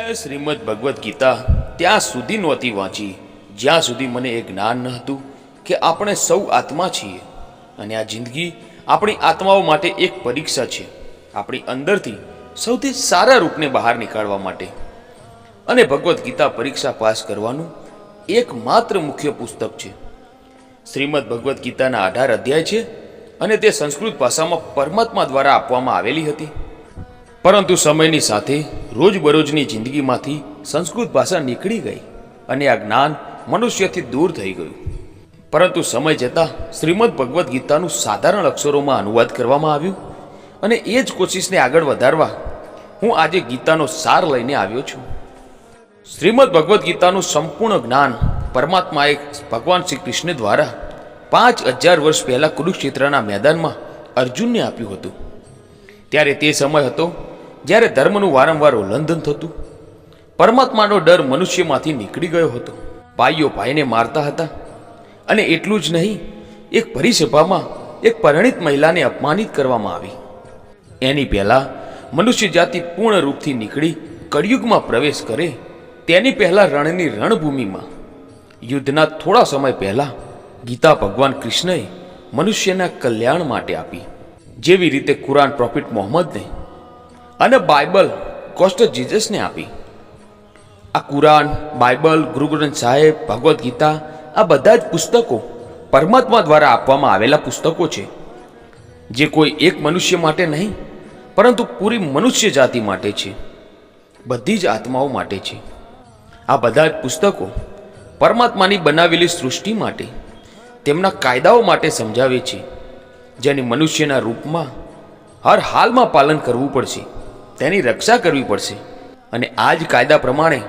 મેં શ્રીમદ ભગવદ્ ગીતા ત્યાં સુધી નહોતી વાંચી જ્યાં સુધી મને એ જ્ઞાન ન હતું કે આપણે સૌ આત્મા છીએ અને આ જિંદગી આપણી આત્માઓ માટે એક પરીક્ષા છે, આપણી અંદરથી સૌથી સારા રૂપને બહાર નીકાળવા માટે. અને ભગવદ્ ગીતા પરીક્ષા પાસ કરવાનું એકમાત્ર મુખ્ય પુસ્તક છે. શ્રીમદ ભગવદ્ ગીતાના 18 અધ્યાય છે અને તે સંસ્કૃત ભાષામાં પરમાત્મા દ્વારા આપવામાં આવેલી હતી. પરંતુ સમયની સાથે રોજબરોજની જિંદગીમાંથી સંસ્કૃત ભાષા નીકળી ગઈ અને આ જ્ઞાન મનુષ્યથી દૂર થઈ ગયું. પરંતુ સમય જતાં શ્રીમદ ભગવદ્ ગીતાનું સાધારણ અક્ષરોમાં અનુવાદ કરવામાં આવ્યું અને એ જ કોશિશને આગળ વધારવા હું આજે ગીતાનો સાર લઈને આવ્યો છું. શ્રીમદ ભગવદ્ ગીતાનું સંપૂર્ણ જ્ઞાન પરમાત્માએ ભગવાન શ્રી કૃષ્ણ દ્વારા 5000 વર્ષ પહેલા કુરુક્ષેત્રના મેદાનમાં અર્જુનને આપ્યું હતું. ત્યારે તે સમય હતો જ્યારે ધર્મનું વારંવાર ઉલ્લંઘન થતું. પરમાત્માનો ડર મનુષ્યમાંથી નીકળી ગયો હતો. ભાઈઓ ભાઈને મારતા હતા અને એટલું જ નહીં, એક પરિસભામાં એક પરિણીત મહિલાને અપમાનિત કરવામાં આવી. એની પહેલા મનુષ્ય જાતિ પૂર્ણ રૂપથી નીકળી કળિયુગમાં પ્રવેશ કરે તેની પહેલા રણની રણભૂમિમાં યુદ્ધના થોડા સમય પહેલા ગીતા ભગવાન કૃષ્ણએ મનુષ્યના કલ્યાણ માટે આપી. જેવી રીતે કુરાન પ્રોફિટ મોહમ્મદને અને બાઇબલ ગોસ્ટ જીસસને આપી. આ કુરાન, બાઇબલ, ગુરુ ગ્રંથ સાહેબ, ભગવદ્ ગીતા આ બધા જ પુસ્તકો પરમાત્મા દ્વારા આપવામાં આવેલા પુસ્તકો છે, જે કોઈ એક મનુષ્ય માટે નહીં પરંતુ પૂરી મનુષ્ય જાતિ માટે છે, બધી જ આત્માઓ માટે છે. આ બધા જ પુસ્તકો પરમાત્માની બનાવેલી સૃષ્ટિ માટે, તેમના કાયદાઓ માટે સમજાવે છે, જેની મનુષ્યના રૂપમાં હર હાલમાં પાલન કરવું પડશે, તેની રક્ષા કરવી પડશે. અને આ જ કાયદા પ્રમાણે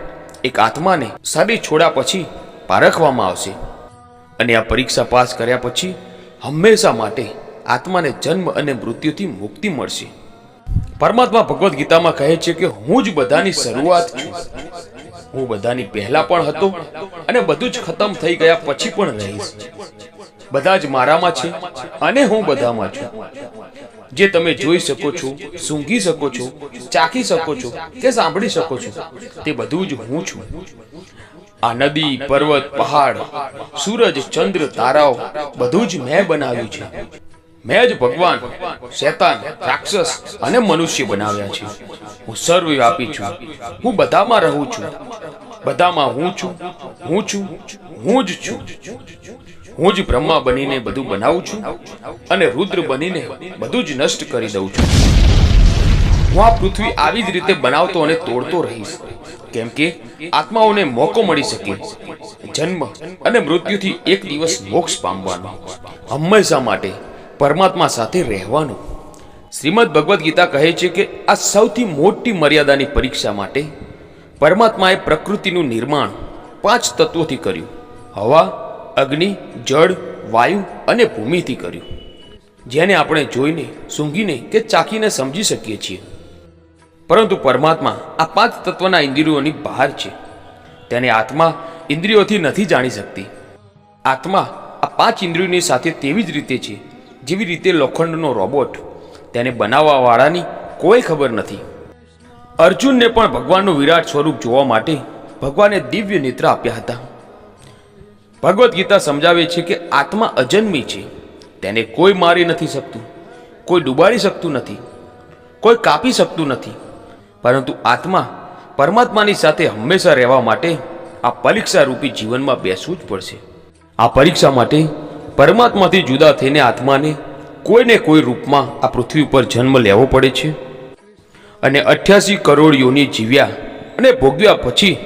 એક આત્માને શરીર છોડ્યા પછી પારખવામાં આવશે અને આ પરીક્ષા પાસ કર્યા પછી હંમેશા માટે આત્માને જન્મ અને મૃત્યુથી મુક્તિ મળશે. પરમાત્મા ભગવદ્ ગીતામાં કહે છે કે હું જ બધાની શરૂઆત છું, હું બધાની પહેલા પણ હતો અને બધું જ ખતમ થઈ ગયા પછી પણ રહીશ. બધા જ મારામાં છે અને હું બધામાં છું. જે તમે જોઈ શકો છો, સૂંઘી શકો છો, ચાખી શકો છો કે સાંભળી શકો છો, તે બધું જ હું છું. આ નદી, પર્વત, પહાડ, સૂરજ, ચંદ્ર, તારાઓ બધું જ મેં બનાવ્યું છે. મેં જ ભગવાન, શૈતાન, રાક્ષસ અને મનુષ્ય બનાવ્યા છે. હું સર્વવ્યાપી છું, હું બધામાં રહું છું, બધામાં હું છું, હું છું, હું જ છું. હું જ બ્રહ્મા બનીને બધું બનાવું છું અને રુદ્ર બનીને બધું જ નષ્ટ કરી દઉં છું. હું આ પૃથ્વી આવી જ રીતે બનાવતો અને તોડતો રહીશ, કેમ કે આત્માઓને મોકો મળી શકે જન્મ અને મૃત્યુથી એક દિવસ મોક્ષ પામવાનો, હંમેશા માટે પરમાત્મા સાથે રહેવાનું. શ્રીમદ ભગવદ્ ગીતા કહે છે કે આ સૌથી મોટી મર્યાદાની પરીક્ષા માટે પરમાત્માએ પ્રકૃતિનું નિર્માણ 5 તત્વોથી કર્યું: હવા, અગ્નિ, જળ, વાયુ અને ભૂમિથી કર્યું, જેને આપણે જોઈને, સૂંઘીને કે ચાખીને સમજી શકીએ છીએ. પરંતુ પરમાત્મા આ 5 તત્વના ઇન્દ્રિયોની બહાર છે. તેને આત્મા ઇન્દ્રિયોથી નથી જાણી શકતી. આત્મા આ 5 ઇન્દ્રિયોની સાથે તેવી જ રીતે છે જેવી રીતે લોખંડનો રોબોટ, તેને બનાવવાવાળાની કોઈ ખબર નથી. અર્જુનને પણ ભગવાનનું વિરાટ સ્વરૂપ જોવા માટે ભગવાને દિવ્ય નેત્ર આપ્યા હતા. ભગવદ્ ગીતા સમજાવે છે કે આત્મા અજન્મી છે, તેને કોઈ મારી નથી શકતું, કોઈ ડૂબાડી શકતું નથી, કોઈ કાપી શકતું નથી. પરંતુ આત્મા પરમાત્માની સાથે હંમેશા રહેવા માટે આ પરીક્ષા રૂપી જીવનમાં બેસવું જ પડશે. આ પરીક્ષા માટે પરમાત્માથી જુદા થઈને આત્માને કોઈને કોઈ રૂપમાં આ પૃથ્વી ઉપર જન્મ લેવો પડે છે અને 88 કરોડ યોનિ જીવ્યા અને ભોગવ્યા પછી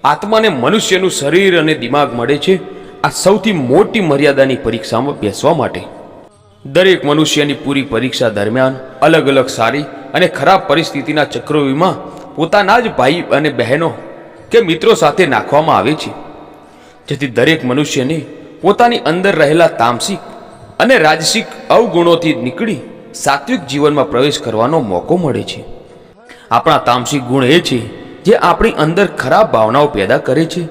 આત્માને મનુષ્યનું શરીર અને દિમાગ મળે છે. આ સૌથી મોટી મર્યાદાની પરીક્ષામાં બેસવા માટે દરેક મનુષ્યની પૂરી પરીક્ષા દરમિયાન અલગ અલગ સારી અને ખરાબ પરિસ્થિતિના ચક્રવ્યૂહમાં પોતાના જ ભાઈ અને બહેનો કે મિત્રો સાથે નાખવામાં આવે છે, જેથી દરેક મનુષ્યને પોતાની અંદર રહેલા તામસિક અને રાજસિક અવગુણોથી નીકળી સાત્વિક જીવનમાં પ્રવેશ કરવાનો મોકો મળે છે. આપણા તામસિક ગુણ એ છે જે આપણી અંદર ખરાબ ભાવનાઓ પેદા કરે છે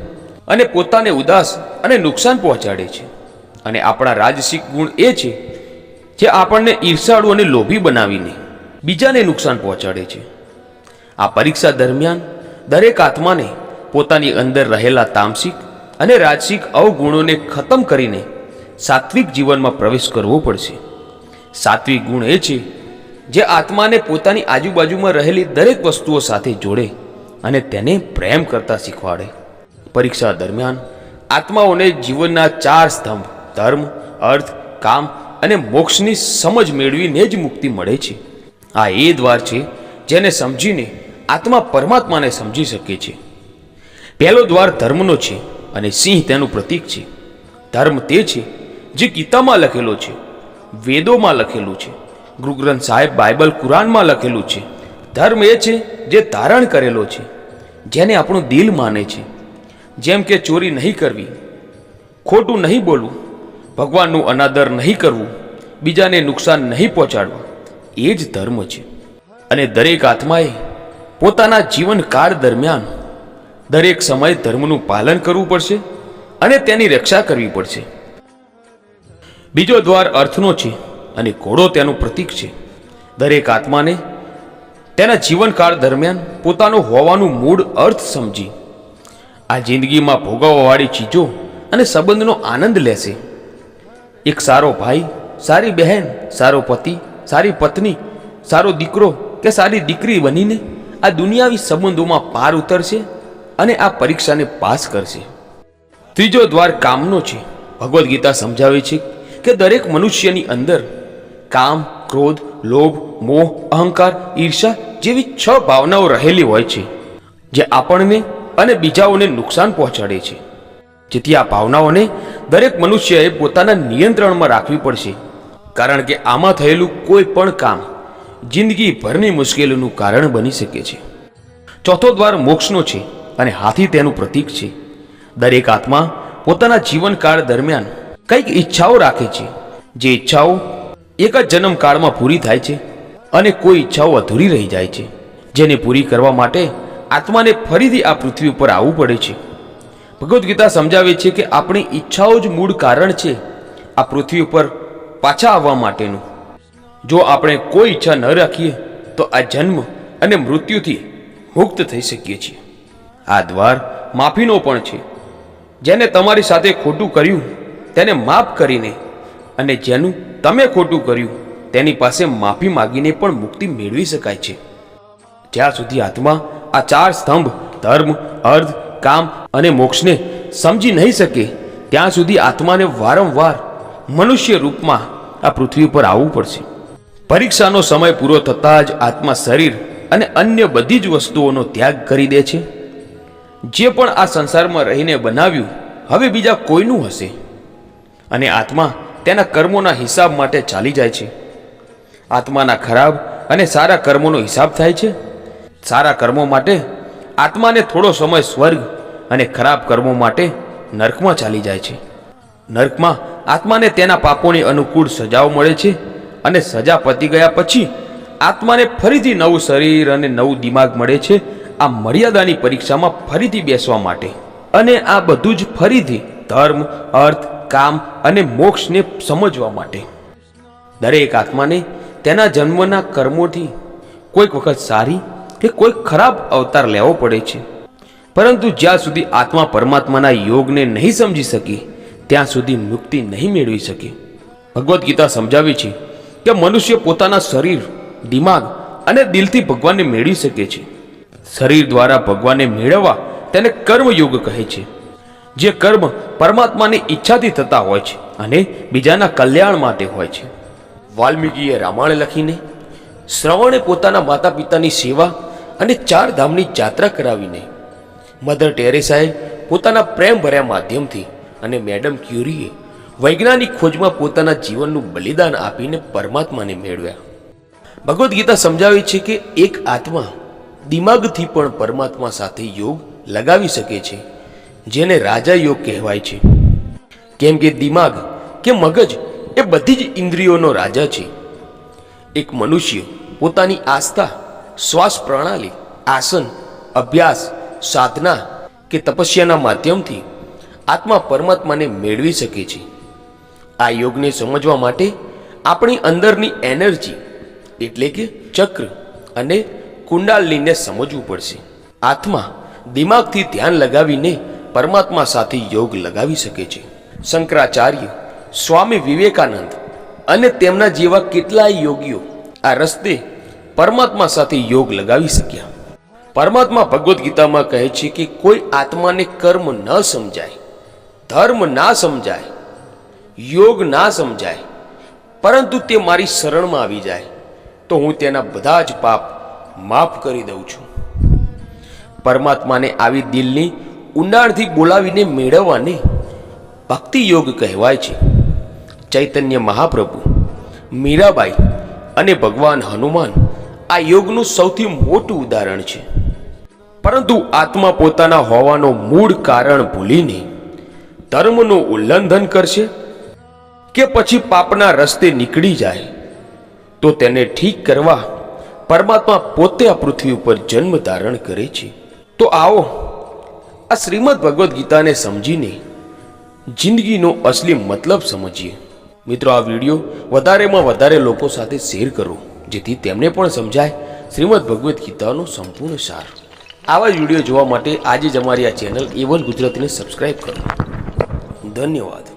અને પોતાને ઉદાસ અને નુકસાન પહોંચાડે છે. અને આપણા રાજસિક ગુણ એ છે જે આપણને ઈર્ષાળુ અને લોભી બનાવીને બીજાને નુકસાન પહોંચાડે છે. આ પરીક્ષા દરમિયાન દરેક આત્માને પોતાની અંદર રહેલા તામસિક અને રાજસિક અવગુણોને ખતમ કરીને સાત્વિક જીવનમાં પ્રવેશ કરવો પડશે. સાત્વિક ગુણ એ છે જે આત્માને પોતાની આજુબાજુમાં રહેલી દરેક વસ્તુઓ સાથે જોડે અને તેને પ્રેમ કરતા શીખવાડે. પરીક્ષા દરમિયાન આત્માઓને જીવનના 4 સ્તંભ ધર્મ, અર્થ, કામ અને મોક્ષની સમજ મેળવીને જ મુક્તિ મળે છે. આ એ દ્વાર છે જેને સમજીને આત્મા પરમાત્માને સમજી શકે છે. પહેલો દ્વાર ધર્મનો છે અને સિંહ તેનું પ્રતીક છે. ધર્મ તે છે જે ગીતામાં લખેલો છે, વેદોમાં લખેલું છે, ગુરુ ગ્રંથ સાહેબ બાઇબલ કુરાનમાં લખેલું છે. ધર્મ એ છે જે ધારણ કરેલો છે, જેને આપણું દિલ માને છે. જેમ કે ચોરી નહીં કરવી, ખોટું નહીં બોલવું, ભગવાનનું અનાદર નહીં કરવું, બીજાને નુકસાન નહીં પહોંચાડવું, એ જ ધર્મ છે. અને દરેક આત્માએ પોતાના જીવનકાળ દરમિયાન દરેક સમયે ધર્મનું પાલન કરવું પડશે અને તેની રક્ષા કરવી પડશે. બીજો દ્વાર અર્થનો છે અને ઘોડો તેનું પ્રતીક છે. દરેક આત્માને તેના જીવનકાળ દરમિયાન પોતાનું હોવાનું મૂળ અર્થ સમજી આ જિંદગીમાં ભોગવવાવાળી ચીજો અને સંબંધનો આનંદ લેશે. એક સારો ભાઈ, સારી બહેન, સારો પતિ, સારી પત્ની, સારો દીકરો કે સારી દીકરી બનીને આ દુનિયાવી સંબંધોમાં પાર ઉતરશે અને આ પરીક્ષાને પાસ કરશે. ત્રીજો દ્વાર કામનો છે. ભગવદ્ ગીતા સમજાવે છે કે દરેક મનુષ્યની અંદર કામ, ક્રોધ, લોભ, મોહ, અહંકાર, ઈર્ષા જેવી 6 ભાવનાઓ રહેલી હોય છે જે આપણને અને બીજાઓને નુકસાન પહોંચાડે છે. જેથી આ ભાવનાઓને દરેક મનુષ્યએ પોતાના નિયંત્રણમાં રાખવી પડશે, કારણ કે આમાં થયેલું કોઈ પણ કામ જિંદગીભરની મુશ્કેલીનું કારણ બની શકે છે. ચોથો દ્વાર મોક્ષનો છે અને હાથી તેનું પ્રતીક છે. દરેક આત્મા પોતાના જીવનકાળ દરમિયાન કંઈક ઈચ્છાઓ રાખે છે, જે ઈચ્છાઓ એક જ જન્મકાળમાં પૂરી થાય છે અને કોઈ ઈચ્છાઓ અધૂરી રહી જાય છે, જેને પૂરી કરવા માટે આત્માને ફરીથી આ પૃથ્વી ઉપર આવવું પડે છે. ભગવદ્ ગીતા સમજાવે છે કે આપણી ઈચ્છાઓ જ મૂળ કારણ છે આ પૃથ્વી ઉપર પાછા આવવા માટેનું. જો આપણે કોઈ ઈચ્છા ન રાખીએ તો આ જન્મ અને મૃત્યુથી મુક્ત થઈ શકીએ છીએ. આ દ્વાર માફીનો પણ છે. જેને તમારી સાથે ખોટું કર્યું તેને માફ કરીને અને જેનું તમે ખોટું કર્યું તેની પાસે માફી માગીને પણ મુક્તિ મેળવી શકાય છે. જ્યાં સુધી આત્મા આ 4 સ્તંભ ધર્મ, અર્થ, કામ અને મોક્ષને સમજી નહીં શકે ત્યાં સુધી આત્માને વારંવાર મનુષ્ય રૂપમાં આ પૃથ્વી પર આવવું પડશે. પરીક્ષાનો સમય પૂરો થતાં જ આત્મા શરીર અને અન્ય બધી જ વસ્તુઓનો ત્યાગ કરી દે છે. જે પણ આ સંસારમાં રહીને બનાવ્યું હવે બીજા કોઈનું હશે અને આત્મા તેના કર્મોના હિસાબ માટે ચાલી જાય છે. આત્માના ખરાબ અને સારા કર્મોનો હિસાબ થાય છે. સારા કર્મો માટે આત્માને થોડો સમય સ્વર્ગ અને ખરાબ કર્મો માટે નર્કમાં ચાલી જાય છે. નર્કમાં આત્માને તેના પાપોની અનુકૂળ સજાઓ મળે છે અને સજા પતી ગયા પછી આત્માને ફરીથી નવું શરીર અને નવું દિમાગ મળે છે આ મર્યાદાની પરીક્ષામાં ફરીથી બેસવા માટે. અને આ બધું જ ફરીથી ધર્મ, અર્થ, કામ અને મોક્ષને સમજવા માટે. દરેક આત્માને તેના જન્મના કર્મોથી કોઈક વખત સારી કે કોઈક ખરાબ અવતાર લેવો પડે છે, પરંતુ જ્યાં સુધી આત્મા પરમાત્માના યોગને નહીં સમજી શકી ત્યાં સુધી મુક્તિ નહીં મેળવી શકે. ભગવદ્ ગીતા સમજાવે છે કે મનુષ્ય પોતાના શરીર, દિમાગ અને દિલથી ભગવાનને મેળવી શકે છે. શરીર દ્વારા ભગવાનને મેળવવા તેને કર્મયોગ કહે છે, જે કર્મ પરમાત્માની ઈચ્છાથી થતા હોય છે અને બીજાના કલ્યાણ માટે હોય છે. વાલ્મીકીએ રામાયણ લખીને, શ્રવણે પોતાના માતા પિતાની સેવા અને 4 ધામની યાત્રા કરાવીને, મધર ટેરેસાએ પોતાના પ્રેમ ભર્યા માધ્યમથી અને મેડમ ક્યુરીએ વૈજ્ઞાનિક ખોજમાં પોતાના જીવનનું બલિદાન આપીને પરમાત્માને મેળવ્યા. ભગવદ્ ગીતા સમજાવે છે કે એક આત્મા દિમાગથી પણ પરમાત્મા સાથે યોગ લગાવી શકે છે, જેને રાજા યોગ કહેવાય છે. કેમ કે દિમાગ કે મગજ એ બધી જ ઇન્દ્રિયોનો રાજા છે. એક મનુષ્ય પોતાની આસ્થા, શ્વાસ પ્રણાલી, આસન, અભ્યાસ, સાધના કે તપસ્યાના માધ્યમથી આત્મા પરમાત્માને મેળવી શકે છે. આ યોગને સમજવા માટે આપણી અંદરની એનર્જી એટલે કે ચક્ર અને કુંડાલનીને સમજવું પડશે. આત્મા દિમાગથી ધ્યાન લગાવીને પરમાત્મા સાથે યોગ લગાવી શકે છે. શંકરાચાર્ય, સ્વામી વિવેકાનંદ અને તેમના જેવા કેટલાય યોગીઓ આ રસ્તે પરમાત્મા સાથે યોગ લગાવી શક્યા. પરમાત્મા ભગવદ્ ગીતામાં કહે છે કે કોઈ આત્માને કર્મ ન સમજાય, ધર્મ ના સમજાય, યોગ ના સમજાય, પરંતુ તે મારી શરણમાં આવી જાય તો હું તેના બધા જ પાપ માફ કરી દઉં છું. પરમાત્માને આવી દિલની ઊંડાણથી બોલાવીને મેળવવાને ભક્તિ યોગ કહેવાય છે. ચૈતન્ય મહાપ્રભુ, મીરાબાઈ અને ભગવાન હનુમાન આ યોગનું સૌથી મોટું ઉદાહરણ છે. પરંતુ આત્મા પોતાના હોવાનો મૂળ કારણ ભૂલીને ધર્મનું ઉલ્લંઘન કરશે કે પછી પાપના રસ્તે નીકળી જાય તો તેને ઠીક કરવા પરમાત્મા પોતે આ પૃથ્વી ઉપર જન્મ ધારણ કરે છે. તો આવો આ શ્રીમદ ભગવદ્ ગીતાને સમજીને જિંદગીનો અસલી મતલબ સમજીએ. મિત્રો, આ વિડીયો વધારેમાં વધારે લોકો સાથે શેર કરો જેથી તેમને પણ સમજાય શ્રીમદ ભગવદ્ ગીતાનો સંપૂર્ણ સાર. આવા વિડીયો જોવા માટે આજે જ અમારી આ ચેનલ A1 ગુજરાતીને સબસ્ક્રાઇબ કરો. ધન્યવાદ.